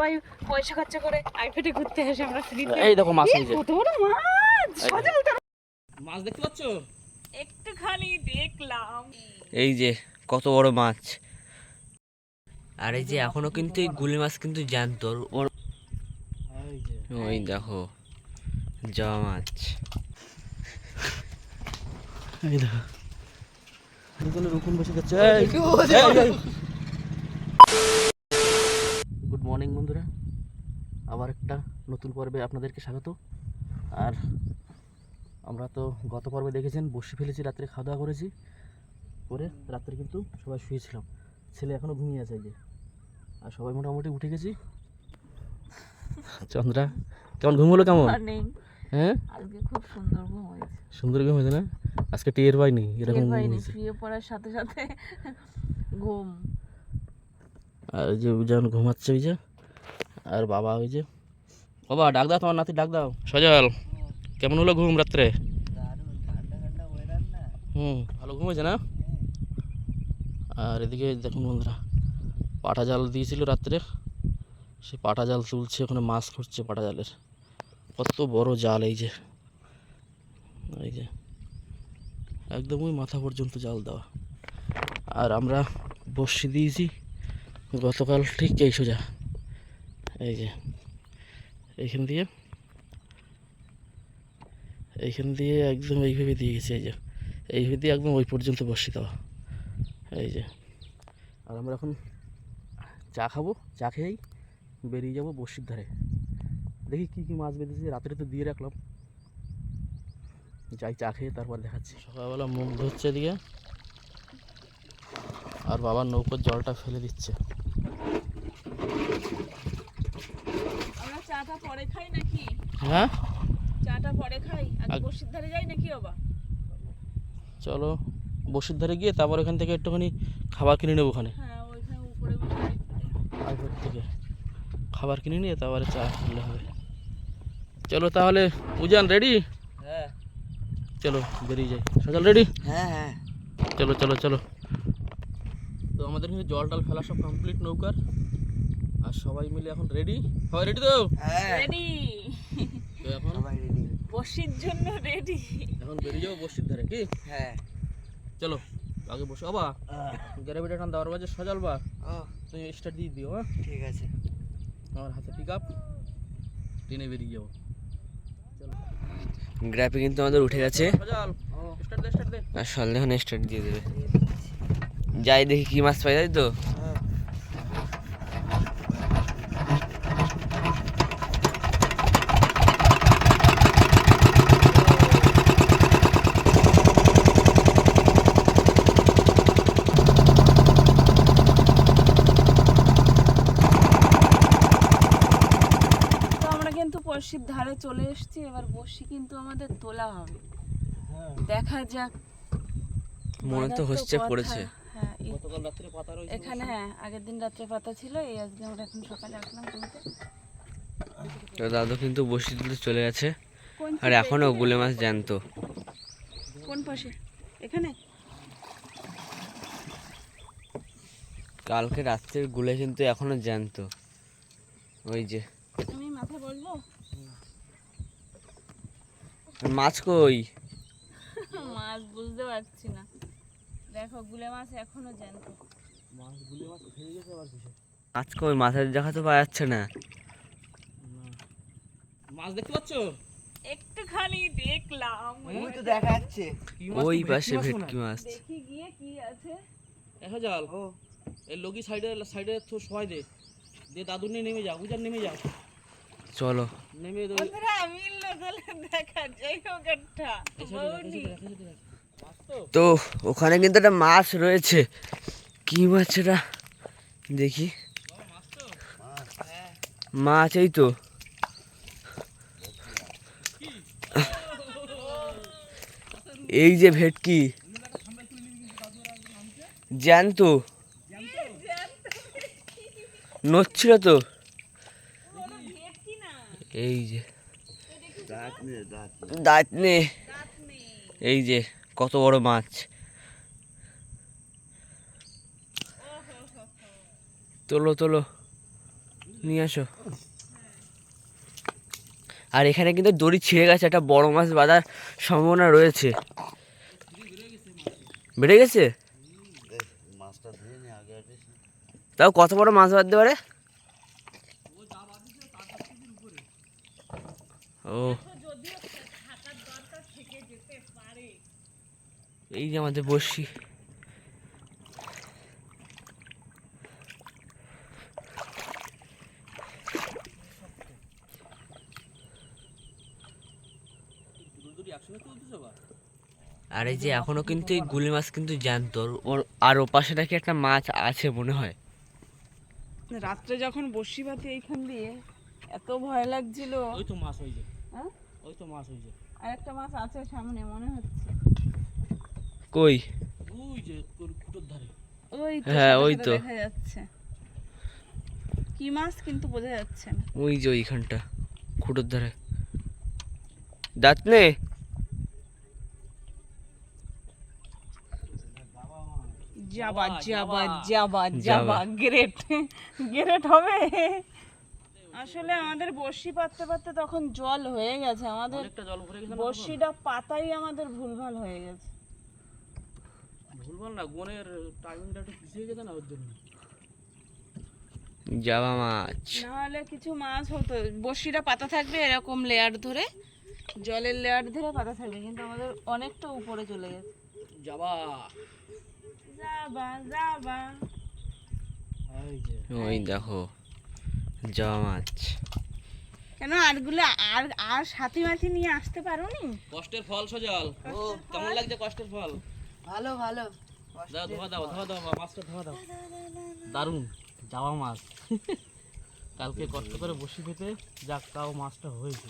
সবাই পয়সা খরচা করে আইপ্যাডে ঘুরতে আসে, আমরা ফ্রিতে। এই দেখো মাছ, এই যে কত বড় মাছ, সজল তোর মাছ দেখতে পাচ্ছ? একটুখানি দেখলাম। এই যে কত বড় মাছ। আর এই যে এখনো কিন্তু এই গুলি মাছ কিন্তু জ্যান্ত। ওর ওই দেখো জামা মাছ। এই দেখো রুকুন বসে যাচ্ছে। গুড মর্নিং বন্ধুরা, আবার একটা নতুন পর্বে আপনাদেরকে স্বাগত। আর আমরা তো গত পর্বে দেখেছেন বসে ফেলেছি, রাত্রে খাওয়া দাওয়া করেছি, করে রাত্রে কিন্তু সবাই শুয়েছিলাম। ছেলে এখনও ঘুমিয়ে আছে এই যে, আর সবাই মোটামুটি উঠে গেছি। চন্দ্রা কেমন ঘুম হলো? কেমন? হ্যাঁ আজকে খুব সুন্দর ঘুম হয়েছে। সুন্দর ঘুম হয়েছে না? আজকে টের পাইনি এরকম ঘুম হয়েছে। শুয়ে পড়ার সাথে সাথে ঘুম। আর ওই যে যেমন ঘুমাচ্ছে ওই যে, আর বাবা ওই যে, বাবা ডাক দাও, তোমার নাতি ডাক দাও। সজল কেমন হলো ঘুম রাত্রে? ভালো ঘুম হয়েছে না? আর এদিকে দেখুন বন্ধুরা, পাটা জাল দিয়েছিল রাত্রে, সে পাটা জাল তুলছে, ওখানে মাছ খুঁজছে পাটা জালের। কত বড় জাল, এই যে এই যে একদম ওই মাথা পর্যন্ত জাল দেওয়া। আর আমরা বসি দিয়েছি গতকাল ঠিক এই সোজা, এই যে এইখান দিয়ে একদম এইভাবে দিয়ে গেছে, এই যে এইভাবে দিয়ে একদম ওই পর্যন্ত বসি দেওয়া, এই যে। আর আমরা এখন চা খাবো, চা খেয়েই বেরিয়ে যাবো বসির ধারে। দেখি কী কী মাছ বেঁধেছে, রাত্রে তো দিয়ে রাখলাম, যাই চা খেয়ে তারপর দেখাচ্ছি। সকালবেলা মুখ ধুচ্ছে এদিকে, আর বাবার নৌকোর জলটা ফেলে দিচ্ছে। আমরা চাটা পরে খাই নাকি? হ্যাঁ চাটা পরে খাই, আগে বসির ধারে যাই নাকি বাবা? চলো বসির ধারে গিয়ে তারপর ওখান থেকে একটুখানি খাবার কিনে নেবো। ওখানে হ্যাঁ, ওইখানে উপরে বসে আইপড থেকে খাবার কিনে নিয়ে তারপরে চা খেলে হবে। চলো তাহলে উজান রেডি? হ্যাঁ চলো বেরিয়ে যাই। সকাল রেডি? হ্যাঁ হ্যাঁ চলো চলো চলো। তো আমাদের কিন্তু জল টল ফেলা সব কমপ্লিট নৌকার, আর সবাই মিলে এখন রেডি। সবাই রেডি তো? রেডি। তো এখন সবাই রেডি। বসির জন্য রেডি। এখন বেরিয়ে যাবো বসির ধারে, কি? হ্যাঁ চলো আগে বসো। বাবা গ্যারাবিটা টান দেওয়ার বাজে সজাল বা ও তুমি স্টার্ট দিয়ে দিও। হ্যাঁ ঠিক আছে। আমার হাতে পিক আপ, ট্রেনে বেরিয়ে যাবো। গ্রাফে কিন্তু আমাদের উঠে গেছে, সজাল স্টার্ট দে, স্টার্ট দে। আর সন্দেহ স্টার্ট দিয়ে দেবে। যাই দেখি কি মাছ পাই, তাই তো? হ্যাঁ তো আমরা কিন্তু বসির ধারে চলে এসেছি, এবার বসি কিন্তু আমাদের তোলা হবে। দেখা যাক। মনে তো বাজার হচ্ছে কথা। পড়েছে। হ্যাঁ, গতকাল রাত্রে পাতা রয়েছে এখানে হ্যাঁ আগের দিন রাত্রে পাতা ছিল, এই আজকে আমরা এখন সকালে আসলাম তুলতে। তো দাদু কিন্তু বসি তুলতে চলে গেছে, কোন আর চিপে? এখনো গুলে মাছ জ্যান্ত। কোন পাশে? এখানে? কালকে রাত্রের গুলে কিন্তু এখনো জ্যান্ত, ওই যে। আমি মাথা বলবো? মাছ কই? মাছ বুঝতে পারছি না, দেখো গুলে মাছ এখনো জ্যান্ত। মাছ গুলি মাছ খেয়ে গেছে আবার কিসে? মাছ কই? মাছের দেখা তো পাওয়া যাচ্ছে না। মাছ দেখতে পাচ্ছ? একটুখানি দেখলাম, ওই তো দেখা যাচ্ছে। কি মাছ? ওই তো পাশে ভেটকি মাছ মনে ভেটকি হয়। মাছ। দেখি গিয়ে কি আছে। সজাল ও এই লগি সাইডে সাইডে তো সবাই দে দে, দাদু নিয়ে নেমে যাও, উজান নেমে যাও, চলো নেমে বন্ধুরা মিললো তাহলে, দেখা যাই হোক একটা বউনি। মাছ তো তো ওখানে কিন্তু একটা মাছ রয়েছে। কি মাছ এটা দেখি? মাছ, এই তো। এই যে ভেটকি জ্যান্ত, নড়ছিল তো। এই যে দাঁত নে, এই যে কত বড় মাছ। তোলো তোলো। নিয়ে আসো। আর এখানে কিন্তু দড়ি ছিঁড়ে গেছে, একটা বড় মাছ বাঁধার সম্ভাবনা রয়েছে। বেড়ে গেছে? তাও কত বড় মাছ বাঁধতে পারে? ও, এই যে আমাদের বড়শি। আর এই যে এখনো কিন্তু এই গুলি মাছ কিন্তু জ্যান্ত, ওর আর ও পাশে নাকি একটা মাছ আছে মনে হয়। রাত্রে যখন বসি পাতি এইখান দিয়ে এত ভয় লাগছিল। ওই তো মাছ হয়েছে, হ্যাঁ ওই তো মাছ হয়েছে। আর একটা মাছ আছে সামনে মনে হচ্ছে। কই? ওই যে তোর খুঁটোর ধারে। ওই তো, হ্যাঁ, সাদা ওই সাদা তো। দেখা যাচ্ছে কি মাছ কিন্তু বোঝা যাচ্ছে না। ওই যে ওইখানটা খুঁটোর ধারে। দাঁত নে। যাবা যাবা যাবা যাবা গ্রেট গ্রেট হবে। আসলে আমাদের বড়শি পাততে পাততে তখন জল হয়ে গেছে, আমাদের অনেকটা জল ভরে গেছে না? বড়শিটা পাতাই আমাদের ভুলভাল হয়ে গেছে। ভুলভাল না, গোনের টাইমিংটা একটু পিছিয়ে গেছে না, ওর জন্য। জাবা মাছ। নাহলে কিছু মাছ হতো, বড়শিটা পাতা থাকবে এরকম লেয়ার ধরে, জলের লেয়ার ধরে পাতা থাকবে, কিন্তু আমাদের অনেকটা উপরে চলে গেছে। যাবা। যাবা যাবা। এই যে ওই দেখো জাবা মাছ। কেন আরগুলো আর আর সাথী মাছি নিয়ে আসতে পারোনি? কষ্টের ফল সজল। ও কেমন লাগছে কষ্টের ফল? ভালো ভালো। দাও ধোয়া দাও, ধোয়া দাও, মাছটা ধোয়া দাও। দারুণ যাওয়া মাছ। কালকে কষ্ট করে বসি পেতে যাক, তাও মাছটা হয়েছে।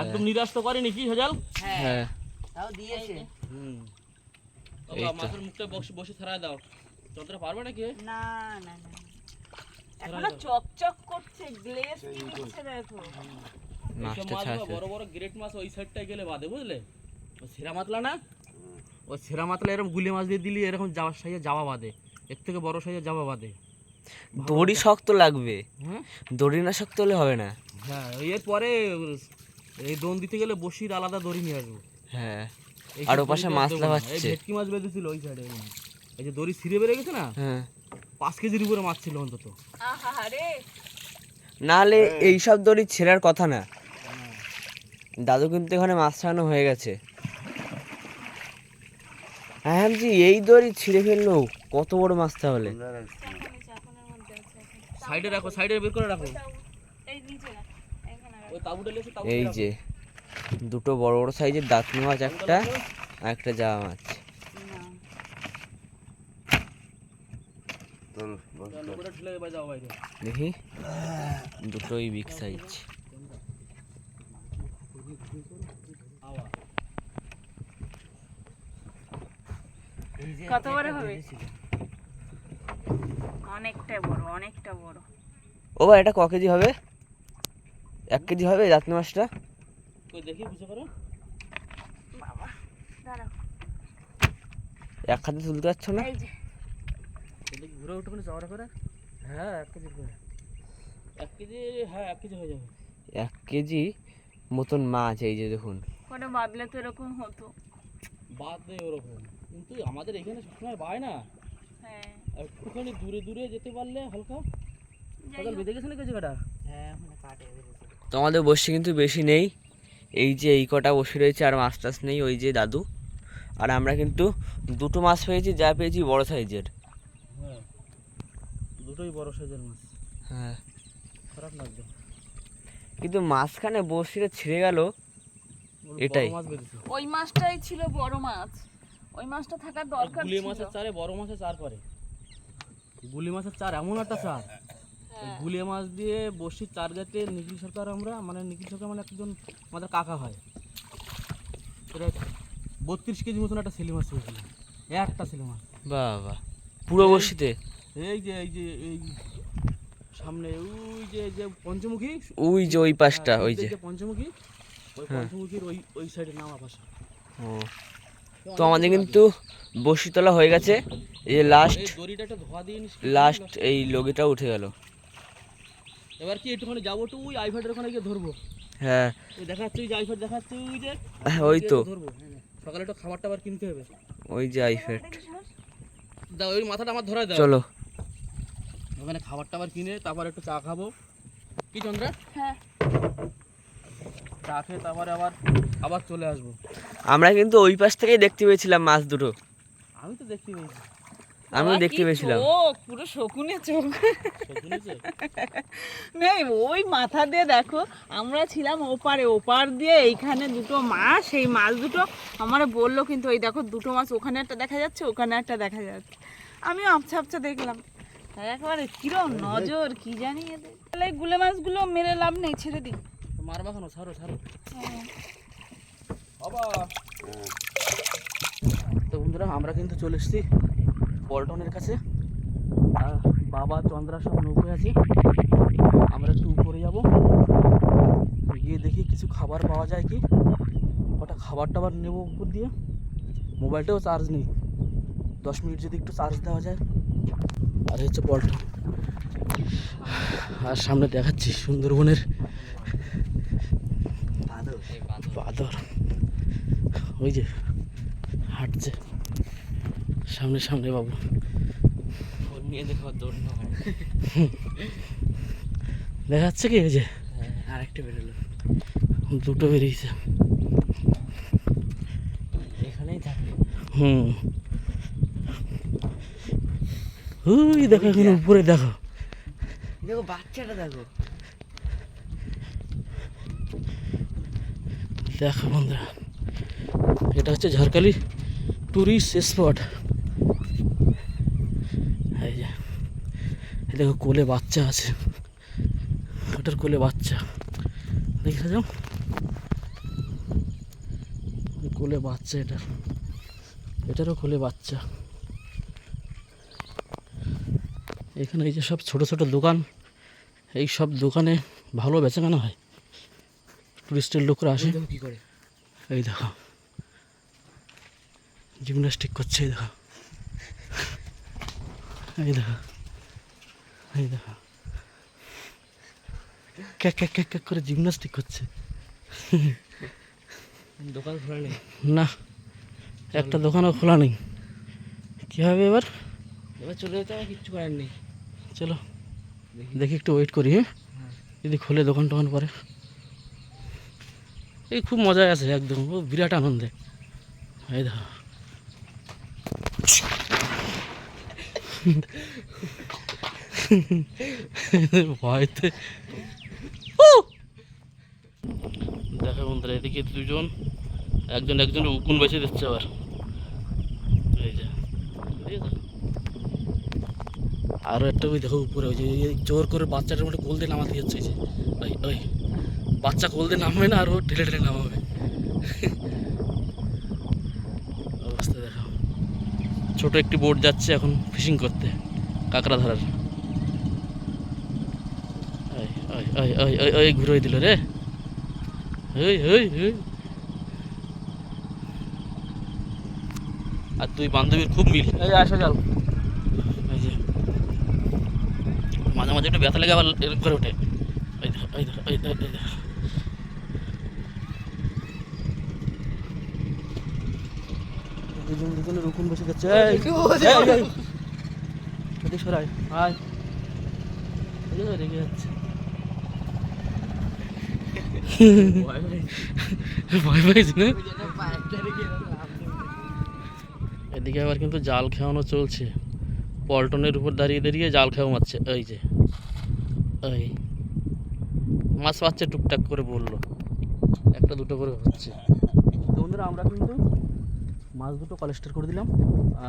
একদম নিরাশ তো করেনি কি সজল? হ্যাঁ, তাও দিয়েছে। হুম। এই তো। মাছের মুখটা বসে বসে ছাড়ায় দাও। যতটা পারবে নাকি? না না না, এখনো চকচক করছে, গ্লেজ কি দিচ্ছে দেখো। এইসব মাছটা মাছ ছাড়ছে। বড় বড় গ্রেট মাছ ওই সাইডটায় গেলে বাদে, বুঝলে? ওই সেরা মাতলা না, ওই সেরা মাতলা এরকম গুলি মাছ দিয়ে দিলি এরকম যাওয়ার সাইজে যাওয়া বাদে, এর থেকে বড় সাইজে যাওয়া বাদে। দড়ি শক্ত লাগবে, হ্যাঁ দড়ি না শক্ত হলে হবে না। হ্যাঁ, এরপরে এই দোন দিতে গেলে বসির আলাদা দড়ি নিয়ে আসবো। হ্যাঁ, এইসব আর ও দড়ি পাশে তো আর মাছ দেবো না। এই লাফাচ্ছে। ভেটকি মাছ বেঁধেছিল ওই সাইডে, এই যে দড়ি ছিঁড়ে বেড়ে গেছে না, হ্যাঁ, 5 কেজির উপরে মাছ ছিল অন্তত। আহা রে, নাহলে এইসব দড়ি ছেঁড়ার কথা না। দাদু কিন্তু এখানে মাছ ছাড়ানো হয়ে গেছে। হ্যাঁ জি, এই দড়ি ছিঁড়ে ফেললো কত বড় মাছ তাহলে। সাইডে রাখো, সাইডে বের করে রাখো। এই নিচে না, এখানে রাখ। ওই তাবুটা লেসে তাবু এই যে দুটো বড় বড় সাইজের দাঁতনি মাছ একটা, আর একটা জাবা মাছ। লোকটা ঠেলে এবার যাও বাইরে। দেখি, দুটোই বিগ সাইজ। আওয়া কত বড় হবে? অনেকটা বড়, অনেকটা বড়। ও ভাই, এটা ক কেজি হবে? 1 কেজি হবে দাঁতনি মাছটা? কই দেখি বুঝে করো। বাবা দাঁড়াও, এক হাতে তুলতে পারছো না? এই যে দেখি ঘুরে উঠে মানে যাওয়ার করে। হ্যাঁ 1 কেজি করে, 1 কেজি, হ্যাঁ 1 কেজি হয়ে যাবে। 1 কেজি মতন মাছ, এই যে দেখুন। করে বাদলে তো এরকম হতো। বাদ দেয় ওরকম, কিন্তু আমাদের এখানে সবসময় পায় না। হ্যাঁ, একটুখানি দূরে দূরে যেতে পারলে হালকা। যাই সকাল হোক। বেঁধে গেছে না কেজি কাটা? হ্যাঁ ওখানে কাটে বেরিয়েছে। তো আমাদের বসি কিন্তু বেশি নেই, এই যে এই কটা বসে রয়েছে, আর মাছ টাছ নেই, ওই যে দাদু। আর আমরা কিন্তু দুটো মাছ পেয়েছি, যা পেয়েছি বড় সাইজের। হ্যাঁ, দুটোই বড় সাইজের মাছ। হ্যাঁ, খারাপ লাগবে। কিন্তু মাঝখানে বসিটা ছিঁড়ে গেল। বড় এটাই। মাছ বেঁধেছে। ওই মাছটাই ছিল বড় মাছ, ওই মাছটা থাকার দরকার গুলি ছিল। মাছের চারে বড় মাছের চার করে। গুলি মাছের চার এমন একটা চার, এই গুলি মাছ দিয়ে বসির চার গাতে নিখিল সরকার, আমরা মানে নিখিল সরকার মানে একজন আমাদের কাকা হয়, প্রায় 32 কেজি মতন একটা ছেলে মাছ হয়েছিল, একটা ছেলে মাছ। বাবা, পুরো বসিতে? এই সামনে ওই যে পঞ্চমুখী, ওই যে ওই পাশটা, ওই যে। পঞ্চমুখী, ওই পঞ্চমুখীর ওই সাইডে নামা পাশে। ও, তো আমাদের কিন্তু বসি তোলা হয়ে গেছে। এই যে লাস্ট এই দড়িটা একটা ধোয়া দিয়ে নিস। লাস্ট এই লগিটা উঠে গেল। এবার কি একটুখানি যাবো তো ওই আইফাটের ওখানে গিয়ে ধরবো। হ্যাঁ ওই দেখাচ্ছে ওই যে আইফাট দেখাচ্ছে ওই যে ওই তো ধরবো। সকালে একটু খাবার টাবার কিনতে হবে। ওই যে আইফেট। দাও ওই মাথাটা আমার ধরে দাও। চলো ওখানে খাবার টাবার কিনে তারপর একটু চা খাবো। কি চন্দ্রা? হ্যাঁ চা খেয়ে তারপরে আবার আবার চলে আসবো। আমরা কিন্তু ওই পাশ থেকেই দেখতে পেয়েছিলাম মাছ দুটো। আমি তো দেখতে পেয়েছি। আমিও বাবা, দেখতে কি পেয়েছিলাম। চোখ, পুরো শকুনে চোখ। শুনেছে? নেই ওই মাথা দিয়ে দেখো, আমরা ছিলাম ওপারে, ওপার দিয়ে এইখানে দুটো মাছ, সেই মাছ দুটো আমার বললো, কিন্তু ওই দেখো দুটো মাছ ওখানে একটা দেখা যাচ্ছে, ওখানে একটা দেখা যাচ্ছে। আমিও আবছা আবছা দেখলাম, একবারে কিরম নজর কি জানি এদের। তাহলে এই গুলে মাছগুলো মেরে লাভ নেই, ছেড়ে দিই। মারবা কেন? ছাড়ো ছাড়ো। হ্যাঁ। বাবা তো বন্ধুরা আমরা কিন্তু চলে এসেছি পল্টনের কাছে। আর বাবা চন্দ্রা সব নৌকোয় আছে। আমরা একটু উপরে যাব, গিয়ে দেখি কিছু খাবার পাওয়া যায় কি। ওটা খাবার টাবার নেবো উপর দিয়ে। মোবাইলটাও চার্জ নেই, 10 মিনিট যদি একটু চার্জ দেওয়া যায়। আর হচ্ছে পল্টন। আর সামনে দেখাচ্ছি সুন্দরবনের বাদর, ওই যে হাঁটছে সামনে সামনে বাবু। নিয়ে দেখো দৌড় না হয়। দেখাচ্ছে কি? ওই যে আরেকটা বেরোলো, দুটো বেরিয়েছে। এখানেই থাকে। ওই দেখো এখানে উপরে দেখো। দেখো বাচ্চাটা দেখো। দেখো বন্ধুরা, এটা হচ্ছে ঝড়খালি টুরিস্ট স্পট। এই যে এই দেখো কোলে বাচ্চা আছে, ওটার কোলে বাচ্চা দেখে যাও, কোলে বাচ্চা, এটারও কোলে বাচ্চা। এখানে এই যে সব ছোট ছোট দোকান, এই সব দোকানে ভালো বেচাকেনা হয়, টুরিস্টের লোকরা আসে। কি করে? এই দেখো জিমন্যাস্টিক করছে, এই দেখো, এই দেখো, এই দেখো ক্যাক ক্যাক ক্যাক ক্যাক করে জিমন্যাস্টিক করছে। দোকান খোলা নেই না, একটা দোকানও খোলা নেই। কী হবে এবার? এবার চলে যেতে হবে, কিচ্ছু করার নেই। চলো দেখি একটু ওয়েট করি। হ্যাঁ, যদি খোলে দোকান টোকান পরে। এই খুব মজায় আছে একদম, ও বিরাট আনন্দে। এই দেখো ভয়তে। দেখো বন্ধুরা, এদিকে দুজন, একজনের উকুন বেছে দিচ্ছে আবার। এই যে আরও একটা ওই দেখো উপরে, ওই যে জোর করে বাচ্চাটার মধ্যে কোল দিয়ে নামাতে যাচ্ছে। যে ওই ওই বাচ্চা কোল দিয়ে নামবে না, আর ও ঠেলে ঠেলে নামাবে। অবস্থা দেখো। ছোট একটি বোট যাচ্ছে এখন ফিশিং করতে, কাঁকড়া ধরার। ওই ওই ওই ওই ওই ঘুরে দিল রে। ওই ওই ওই। আর দুই বান্ধবীর খুব মিল। এই আসো যাও। এই যে মাঝে মাঝে একটু ব্যথা লেগে আবার এরকম করে ওঠে। এই দেখো এই দেখো এই দেখো এই দেখো। দুজনের রুকুন বসে যাচ্ছে। এদিকে সরাই আয়, রেগে যাচ্ছে। ভয় পাইছি না। এদিকে আবার কিন্তু জাল খাওয়ানো চলছে, পল্টনের উপর দাঁড়িয়ে দাঁড়িয়ে জাল খাওয়া মারছে। ওই যে ওই মাছ পাচ্ছে টুকটাক করে, বললো একটা দুটো করে হচ্ছে। তো বন্ধুরা আমরা কিন্তু মাছ দুটো কলেস্টার করে দিলাম।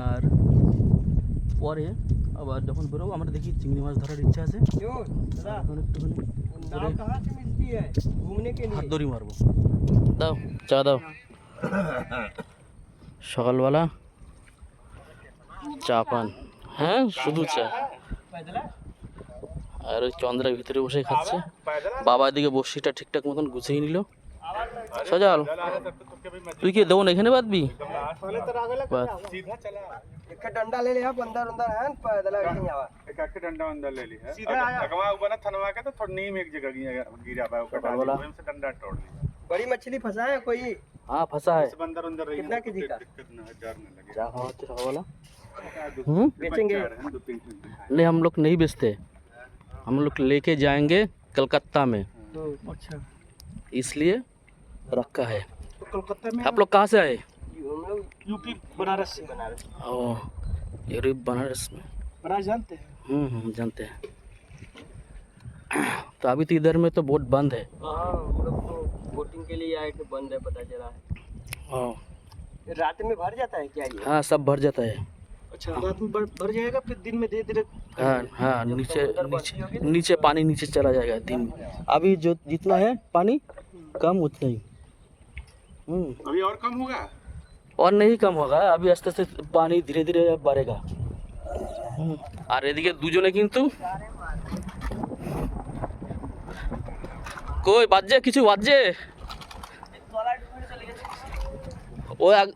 আর পরে আবার যখন বেরোবো আমরা দেখি চিংড়ি মাছ ধরার ইচ্ছা আছে, এখন একটুখানি হাত দড়ি মারবো। দাও চা দাও। সকালবেলা চা পান, হ্যাঁ শুধু চা। আর ওই চন্দ্রা ভিতরে বসে খাচ্ছে, বাবা এদিকে বড়শিটা ঠিকঠাক মতন গুছিয়ে নিল। সজল তুই কি দেবো না এখানে বাঁধবি বাদ। एक डंडा ले लिया बंदर अंदर है पैदल नहीं आवा एक आके डंडा अंदर ले ली है लगवा ऊपर ना थनवा के तो थोड़ा नीम एक जगह गिरा पाया ऊपर डाल दिया वहीं से डंडा तोड़ लिया बड़ी मछली फंसा है कोई हाँ फंसा है इस बंदर अंदर रही कितना केजी का? कितना हजार में लगे क्या खावा होता है सगावाला बेचेंगे? 2-3 नहीं हम लोग नहीं बेचते हम लोग लेके जाएंगे कलकत्ता में अच्छा इसलिए रखा है तो कोलकाता में आप लोग कहाँ से आए हम लोग यूपी बनारस से बनारस ओ यूरोप बनारस में बनारस जानते हैं जानते हैं तो अभी तो इधर में तो बोट बंद है हाँ हम लोग तो बोटिंग के लिए आए थे बंद है पता चला है हाँ रात में भर जाता है क्या ये हाँ सब भर जाता है अच्छा रात में भर जाएगा फिर दिन में धीरे धीरे हाँ हाँ नीचे नीचे नीचे पानी नीचे चला जाएगा दिन में अभी जो जितना है पानी कम उतना ही अभी और कम होगा और नहीं कम होगा अभी आस्ते आस्ते पानी धीरे धीरे बढ़ेगा আর এদিকে দুজনে কিন্তু কই বাজছে কিছু বাজছে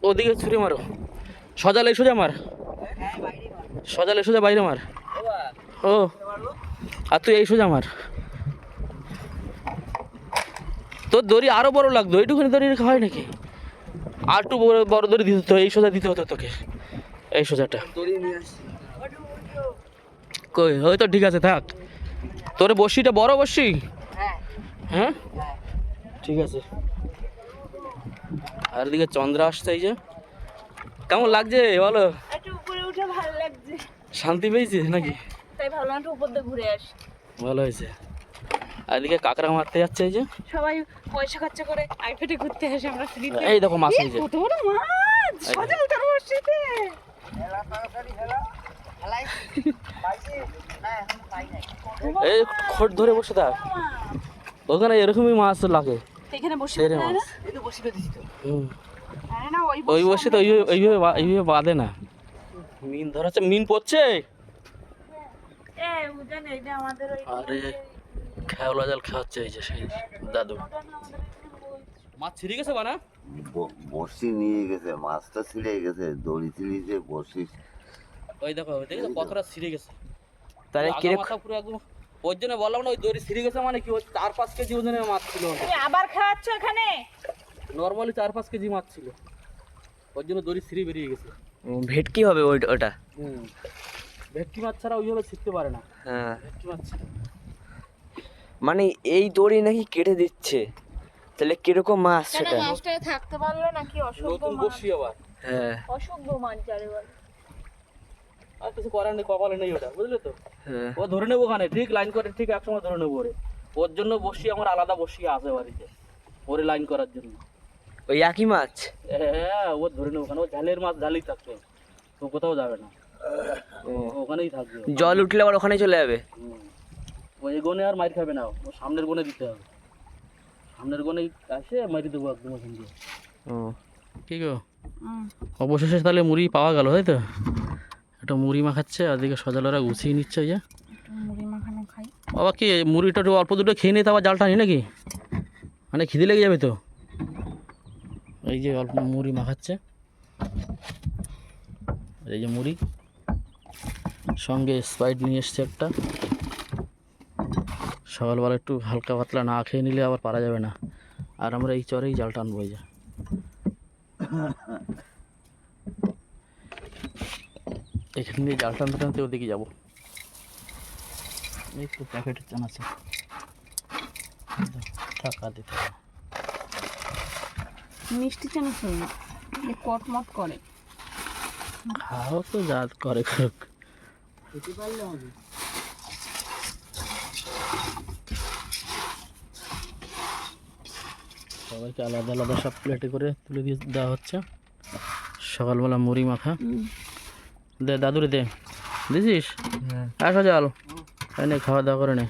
ওদিকে ছুরি মারো সজাল এই সোজা মার সজাল এই সোজা বাইরে মার ও আর তুই এই সোজা মার তোর দড়ি আরো বড় লাগতো এইটুখানি দড়ি রেখা হয় নাকি আর একটু বড় দড়ি দিতে হতো এই সোজা দিতে হতো তোকে এই সোজাটা কই ওই তো ঠিক আছে থাক তোর বড়শিটা বড় বড়শি হ্যাঁ ঠিক আছে আর দিকে চন্দ্র আসছে এই যে কেমন লাগছে বলো একটু উপরে উঠে ভালো লাগছে শান্তি পেয়েছিস নাকি তাই ভাবলাম একটু উপর দিয়ে ঘুরে আসি ভালো হয়েছে আর এদিকে কাঁকড়া মারতে যাচ্ছে এই যে সবাই পয়সা খরচা করে আইফেটে ঘুরতে আসে আমরা ফ্রিতে এই দেখো মাছ এই যে কত বড় মাছ সজল তোর বসিতে এই খোট ধরে বসে থাক ওখানে এরকমই মাছ লাগে এখানে বসে সেরে থাকে মাছ না? ये तो बसी पे दी तो হুম আরে না ওই বসে তো এইভাবে বাঁধে না মিন ধরাচ্ছে মিন পড়ছে এ উজান এইটা আমাদের ওই আরে খেওলা জাল খাওয়াচ্ছে এই যে সেই দাদু মাছ ছিঁড়ে গেছে বানা বড়শি নিয়ে গেছে মাছটা ছিঁড়ে গেছে দড়ি ছিঁড়েছে বড়শি ওই দেখো দেখো কতটা ছিঁড়ে গেছে তাহলে আগা কিরকম মাথা পুরো একদম ওই জন্য বললাম না ওই দড়ি ছিঁড়ে গেছে মানে কি ওই 4-5 কেজি ওজনের মাছ ছিল তুমি আবার খাওয়াচ্ছ এখানে নর্মালি 4-5 কেজি মাছ ছিল ওই জন্য দড়ি ছিঁড়ে বেরিয়ে গেছে ভেটকি হবে ওটা ভেটকি মাছ ছাড়া ওইভাবে ছিঁড়তে পারে না হ্যাঁ ভেটকি মাছ ছাড়া। মানে এই দড়ি নাকি কেটে দিচ্ছে তাহলে কিরকম মাছ কেন সেটা মাছটা থাকতে পারলো নাকি অসভ্য নতুন মাছ বসি আবার হ্যাঁ অসভ্য মাছ যারে বলে আর কিছু করার নেই কপালে নেই ওটা বুঝলে তো হ্যাঁ ও ধরে নেবো ওখানে ঠিক লাইন করে ঠিক একসময় ধরে নেবো ওরে ওর জন্য বসি আমার আলাদা বসি আছে বাড়িতে ওরে লাইন করার জন্য ওই একই মাছ হ্যাঁ ও ধরে নেবো ওখানে ও ঝালের মাছ ঝালেই থাকবে তো কোথাও যাবে না ও ওখানেই থাকবে জল উঠলে আবার ওখানে চলে যাবে ওই গনে আর মার খাবে না ও সামনের গনে দিতে হবে সামনের গনে আসে মারি দেবো একদম ওখান দিয়ে ও কি গো অবশেষে তাহলে মুড়ি পাওয়া গেল তাই তো একটা মুড়ি মাখাচ্ছে আর দিকে সজালরা গুছিয়ে নিচ্ছে ওই যে মুড়ি মাখানো খাই বাবা কি মুড়িটা একটু অল্প দুটো খেয়ে নিয়ে তো আবার জালটা নি নাকি মানে খিদে লেগে যাবে তো এই যে অল্প মুড়ি মাখাচ্ছে এই যে মুড়ি সঙ্গে স্প্রাইট নিয়ে এসছে একটা সকালবেলা একটু হালকা পাতলা না খেয়ে নিলে আবার পারা যাবে না আর আমরা এই চরেই জালটা আনবো এই যে এখান দিয়ে জাল টানতে টানতে ওদিকে যাবো এই তো প্যাকেটের চান আছে টাকা দিতে হবে মিষ্টি চানা খাই না কটমট করে খাও তো যা করে করুক खेती पाल लो अभी সবাইকে আলাদা আলাদা সব প্লেটে করে তুলে দিয়ে দেওয়া হচ্ছে সকালবেলা মুড়ি মাখা দে দাদুরে দে দিছিস হ্যাঁ সজল নে খাওয়া দাওয়া করে নে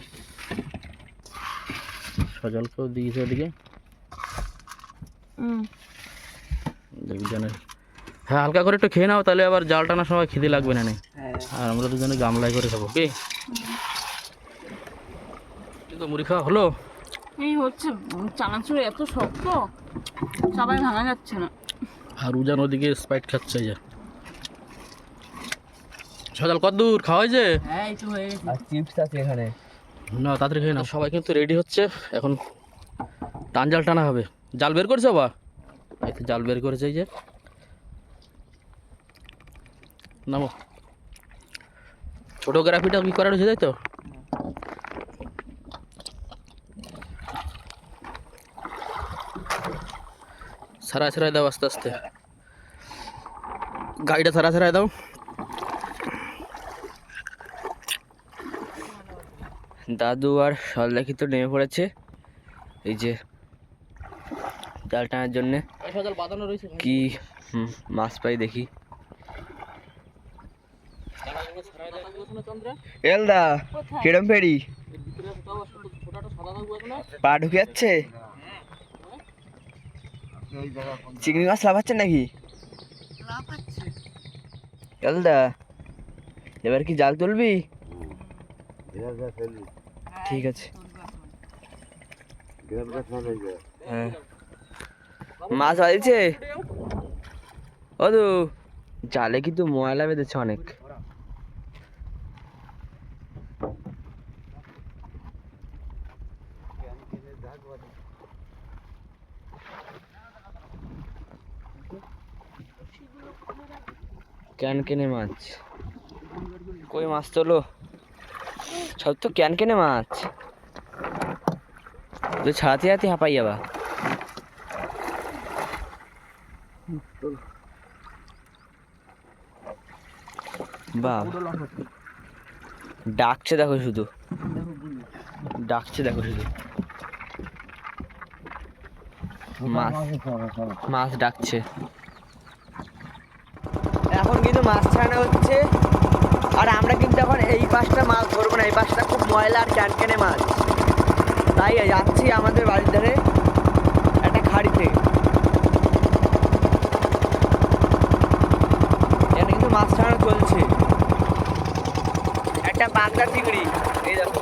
সজলকেও দিয়েছে ওদিকে দুজনের হ্যাঁ হালকা করে একটু খেয়ে নাও তাহলে আবার জাল টানার সময় খিদে লাগবে না নে আর আমরা দুজনে গামলায় করে খাবো কি তো মুড়ি খাওয়া হলো এই হচ্ছে চানাচুর এত শক্ত সবাই ভাঙা যাচ্ছে না। আর উজান ওদিকে স্প্রাইট খাচ্ছে এই যে। সকাল কত দূর খাওয়া হয়েছে? হ্যাঁ এই তো হয়ে গেছে। আর চিপস আছে এখানে। না তাড়াতাড়ি খেয়ে না। সবাই কিন্তু রেডি হচ্ছে, এখন টান জাল টানা হবে। জাল বের করছো বা? এই তো জাল বের করেছে এই যে। নামো। ফটোগ্রাফিটা কি করার হয়েছে তাই তো? সারা ছাড়াই দাও আস্তে আস্তে, গাড়িটা সারা ছাড়াই দাও। দাদু আর সল্লাকি তো নেমে পড়েছে এই যে জাল টানার জন্যে। বাঁধানো রয়েছে কি মাছ পাই দেখি। এলদা কিরম ফেরি পা ঢুকে যাচ্ছে, চিংড়ি মাছ লাফাচ্ছে নাকি? এলদা এবার কি জাল তুলবি? ঠিক আছে। হ্যাঁ মাছ বাড়িছে ও তো জালে কিন্তু ময়লা বেঁধেছে অনেক। ক্যান কেনে মাছ, কই মাছ তোলো সব তো ক্যান কেনে মাছ, তো ছাড়াতে ছাড়াতে হাঁপাই যাবা। বাহ ডাকছে দেখো, শুধু ডাকছে দেখো, শুধু মাছ মাছ ডাকছে। এখন কিন্তু মাছ ছাড়ানো হচ্ছে, আর আমরা কিন্তু এখন এই পাশটা মাছ ধরবো না, এই পাশটা খুব ময়লা আর ক্যানকেনে মাছ, তাই যাচ্ছি আমাদের বাড়ির ধারে একটা খাড়িতে। এখানে কিন্তু মাছ ছাড়ানো চলছে, একটা বাগদা চিংড়ি এই দেখো।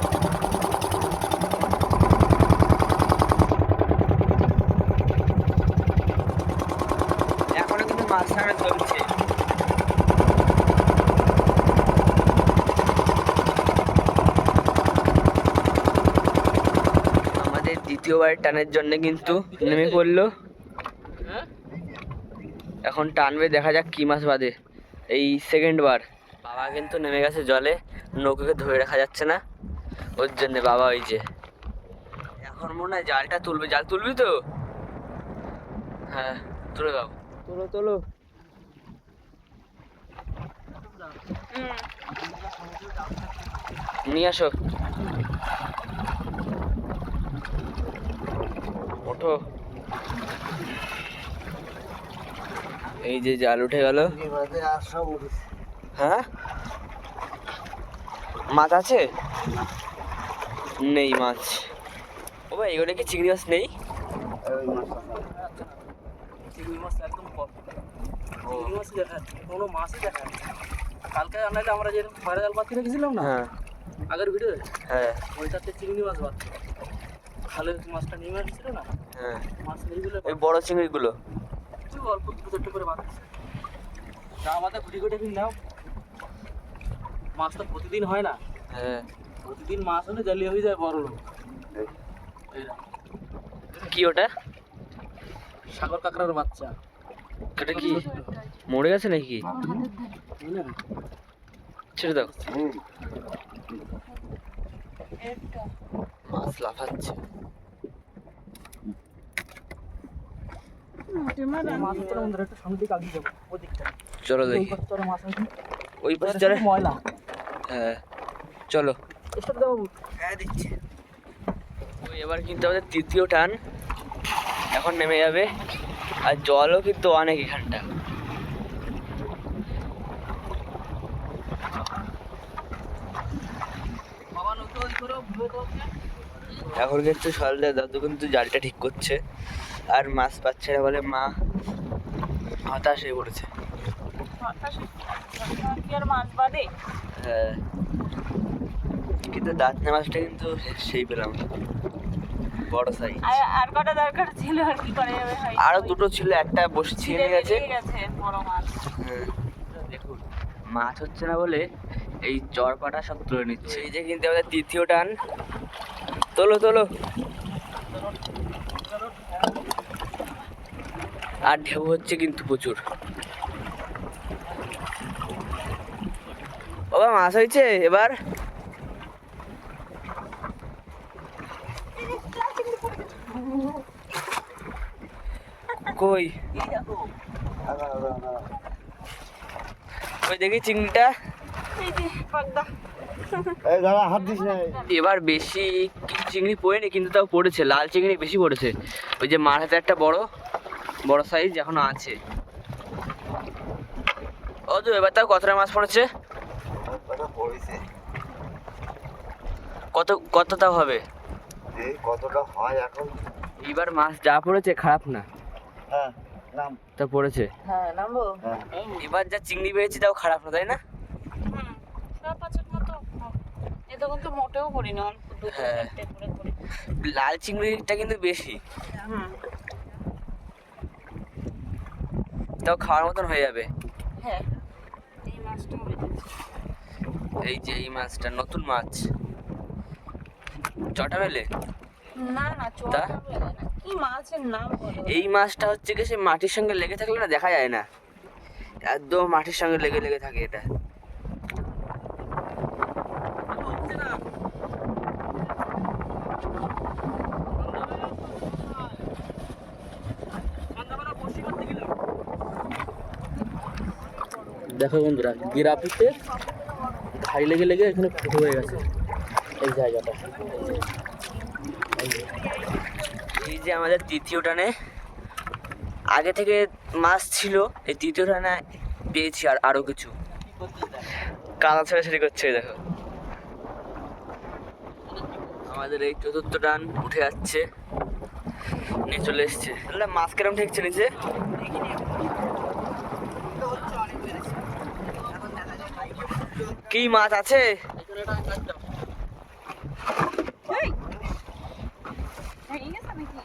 এখনো কিন্তু মাছ ছাড়ানো চলছে। আমাদের দ্বিতীয়বার টানের জন্য কিন্তু নেমে পড়লো, এখন টানবে, দেখা যাক কি মাছ বাঁধে। এই সেকেন্ড বার বাবা কিন্তু নেমে গেছে জলে, নৌকাকে ধরে রাখা যাচ্ছে না, ওর জন্যে বাবা ওই যে এখন মনে হয় জালটা তুলবে। জাল তুলবি তো? হ্যাঁ তুলে দাও, তোলো তোলো। নিয়ে আসো, ওঠো। এই যে জাল উঠে গেল। হ্যাঁ মাছ আছে? নেই মাছ। ও ভাই এগুলো কি চিংড়ি মাছ নেই? চিংড়ি মাছ একদম কম, চিংড়ি মাছই দেখা যাচ্ছে, কোনো মাছই দেখা যাচ্ছে। কালকে আমরা যে বাইরে জাল পাতি রেখেছিলাম না হ্যাঁ আগের ভিডিও, হ্যাঁ ওইটাতে চিংড়ি মাছ বাদ, তাহলে মাছটা নেমে আসছিল না, হ্যাঁ মাছ নেইগুলো ওই বড় চিংড়িগুলো অল্প দুটো চারটে করে বাদ যা আমাদের ঘুটি ঘুটে কিনলাম। মাছ তো প্রতিদিন হয় না, হ্যাঁ। প্রতিদিন মাছ হলে জালিয়ে হয়ে যায় বড় লোক। কি ওটা? সাগর কাঁকড়ার বাচ্চা। ওটা কি মরে গেছে নাকি? ছেড়ে দাও, মাছ লাফাচ্ছে। চলো দেখি ওই পাশে চলে ময়লা। হ্যাঁ চলো। হ্যাঁ দিচ্ছি। ওই এবার কিন্তু আমাদের তৃতীয় টান, এখন নেমে যাবে, আর জলও কিন্তু অনেক এখানটা। এখন কিন্তু সকালে দাদু কিন্তু জালটা ঠিক করছে, আর মাছ পাচ্ছে না বলে মা হতাশ হয়ে পড়েছে। হ্যাঁ কিন্তু দাঁতনা মাছটা কিন্তু সেই পেলাম। বড় সাইজ। আর কটা দরকার ছিল, আর কি করা যাবে, হয় আরো দুটো ছিল, একটা বসে ছিঁড়ে নিয়ে গেছে। বড় মাছ। দেখুন মাছ হচ্ছে না বলে এই চরপাটা সব তুলে নিচ্ছে। এই যে কিন্তু আমাদের তৃতীয় টান। তোলো তোলো। আর ঢেউ হচ্ছে কিন্তু প্রচুর। বাবা মাছ হয়েছে এবার। কই ওই দেখি চিংড়িটা। এই দাদা হাত দিস না। এবার বেশি কিছু চিংড়ি পড়েনি, কিন্তু তাও পড়েছে, লাল চিংড়ি বেশি পড়েছে। ওই যে মার হাতে একটা বড় বড় সাইজ এখনো আছে। ও তো এবার তাও কতটা মাছ পড়েছে? পড়েছে কত কত তাও হবে? এই কতটা হয় এখন। এবার মাছ যা পড়েছে খারাপ না, হ্যাঁ নাম তা পড়েছে। হ্যাঁ নামবো। এবার যা চিংড়ি পেয়েছি তাও খারাপ না, তাই না? সব পাঁচের মতো। এ তখন তো মোটেও করি না, অল্প দুটো হ্যাঁ। চারটে করে করি। লাল চিংড়িটা কিন্তু বেশি, তাও খাওয়ার মতন হয়ে যাবে। হ্যাঁ এই মাছটা হয়ে যাচ্ছে। এই যে এই মাছটা নতুন মাছ, চটা মেলে। না না তা? চোখটা বেলে না, কি মাছের নাম বলো? এই মাছটা হচ্ছে কি সে মাটির সঙ্গে লেগে থাকলে না দেখা যায় না, একদম মাটির সঙ্গে লেগে লেগে থাকে এটা। দেখো বন্ধুরা, গিরাপিতে ঘাই লেগে লেগে এখানে ফুটো হয়ে গেছে এই জায়গাটা। এই যে আমাদের তৃতীয় টানে আগে থেকে মাছ ছিল, এই তৃতীয় টানে পেয়েছি আর আরো কিছু। কাদা ছেড়ে করছে এই দেখো। আমাদের এই চতুর্থ টান উঠে যাচ্ছে, নিয়ে চলে এসছে। তাহলে মাছ কেরম ঠেকছে নিচে? কি মাছ আছে? হয়ে গেছে নাকি?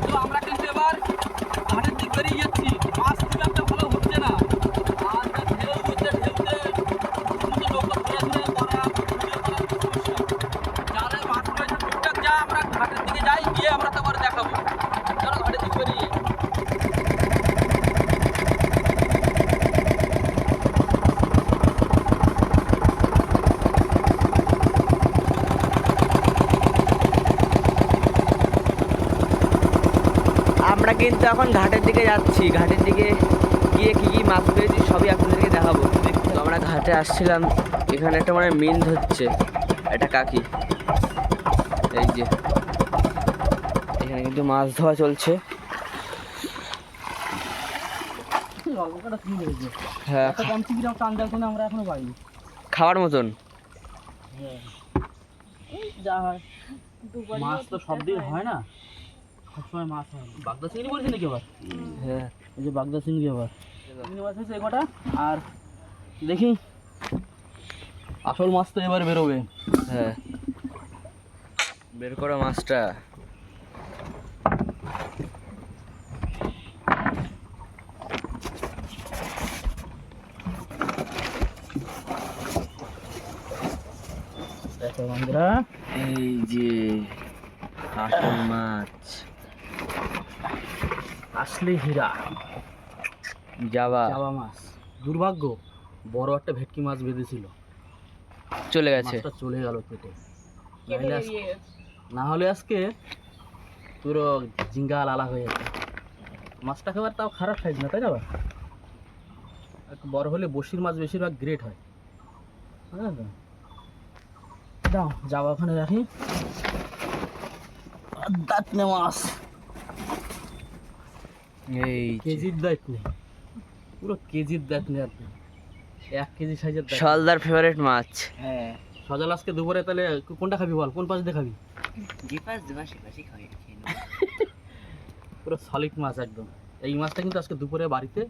তো আমরা কিন্তু এবার ঘাটের দিক বেরিয়ে যাচ্ছি। মাছ খুব একটা ভালো হচ্ছে না, আর ঢেউ হচ্ছে, ঢেউতে নৌকা ধরে ধরে করা জালে মাছ রয়েছে টুকটাক। যা আমরা ঘাটের দিকে যাই, গিয়ে আমরা তারপরে দেখাবো। চলো ঘাটের দিক বেরিয়ে। আমরা কিন্তু এখন ঘাটের দিকে যাচ্ছি, ঘাটের দিকে গিয়ে কী কী মাছ পেয়েছি সবই আপনাদেরকে দেখাবো। তো আমরা ঘাটে আসছিলাম, এখানে একটা মানে মিন ধরছে, এটা কাকি। এই যে এখানে কিন্তু মাছ ধোয়া চলছে। হ্যাঁ আমরা এখনো পাইনি খাওয়ার মতন। যা হয়, মাছ তো সব দিন হয় না, সবসময় মাছ হয় না। বাগদা চিংড়ি বলছি নাকি আবার? হ্যাঁ এই যে বাগদা চিংড়ি আবার চিংড়ি মাছ হয়েছে কটা। আর দেখি আসল মাছ তো এবার বেরোবে। হ্যাঁ বের করো মাছটা। দেখো বন্ধুরা, এই যে আসল মাছ, আসলে হীরা যাওয়া চাওয়া মাছ। দুর্ভাগ্য, বড় একটা ভেটকি মাছ বেঁধেছিল, চলে গেছে। মাছটা চলে গেল পেটে। কেটে নাহলে বেরিয়ে গেছে। না হলে আজকে পুরো জিঙ্গা লালা হয়ে যেত। মাছটা খাবার তাও খারাপ সাইজ না, তাই না? একটু বড় হলে বসির মাছ বেশিরভাগ গ্রেট হয়, বুঝলেন তো? দাও যাওয়া ওখানে রাখি। দাঁতনে মাছ, এই কেজির দাঁতনে, পুরো কেজির দাঁতনে আপনি, 1 কেজি সাইজের দাঁতনে। সলদার ফেভারিট মাছ। হ্যাঁ, সজাল আজকে দুপুরে তাহলে কোনটা খাবি বল, কোন পাশ দিয়ে খাবি? পুরো সলিড মাছ একদম। এই মাছটা কিন্তু আজকে দুপুরে বাড়িতে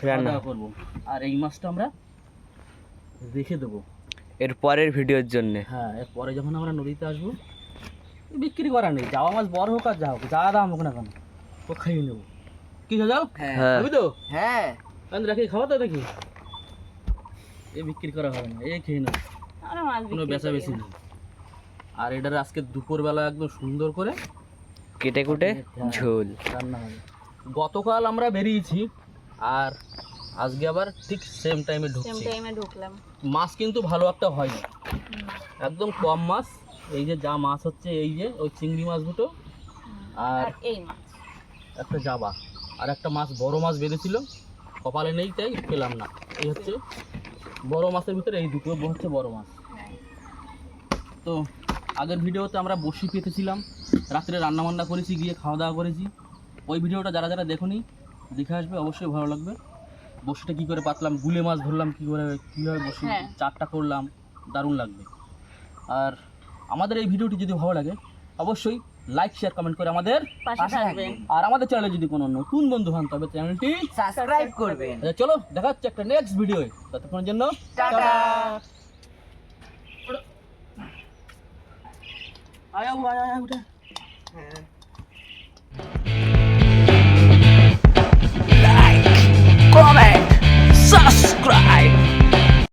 রান্না রান্না করবো, আর এই মাছটা আমরা রেখে দেবো। এর পরের ভিডিওর জন্যে। হ্যাঁ, এরপরে যখন আমরা নদীতে আসবো বিক্রি করা নেই, যাওয়া মাছ বড় হোক আর যা হোক, যা দাম হোক না কেন ও খাইয়ে নেবো। কি যাও হ্যাঁ বুঝলি তো? হ্যাঁ আমি রাখি খাওয়া তো দেখি, এ বিক্রি করা হবে না, এই খেয়ে নেবো, আমরা মাছ কোনো বিক্রি বেচা করি বেশি না। নেই। আর এটার আজকে দুপুরবেলা একদম সুন্দর করে কেটে কুটে ঝোল। রান্না হবে। গতকাল আমরা বেরিয়েছি আর আজকে আবার ঠিক সেম টাইমে সেম ঢুকছি। টাইমে ঢুকলাম। মাছ কিন্তু ভালো একটা হয়নি, একদম কম মাছ। এই যে যা মাছ হচ্ছে, এই যে ওই চিংড়ি মাছ দুটো আর আর এই মাছ একটা জাবা, আর একটা মাছ বড় মাছ বেঁধেছিল, কপালে নেই তাই পেলাম না। এই হচ্ছে বড় মাছের ভিতরে এই দুটো হচ্ছে বড় মাছ। তো আগের ভিডিওতে আমরা বড়শি পেতেছিলাম, রাত্রে রান্না বান্না করেছি, গিয়ে খাওয়া দাওয়া করেছি। ওই ভিডিওটা যারা যারা দেখোনি দেখে আসবে, অবশ্যই ভালো লাগবে। বড়শিটা কী করে পাতলাম, গুলে মাছ ধরলাম কীভাবে বড়শি হ্যাঁ। চারটা করলাম, দারুণ লাগবে। আর আমাদের এই ভিডিওটি যদি ভালো লাগে অবশ্যই লাইক শেয়ার কমেন্ট করে আমাদের পাশে থাকবেন। আর আমাদের চ্যানেলে যদি কোনো নতুন বন্ধু হন তবে চ্যানেলটি সাবস্ক্রাইব করবেন। আচ্ছা চলো দেখা হচ্ছে একটা নেক্সট ভিডিও, ততক্ষণের জন্য টাটা। আয় উঠে হ্যাঁ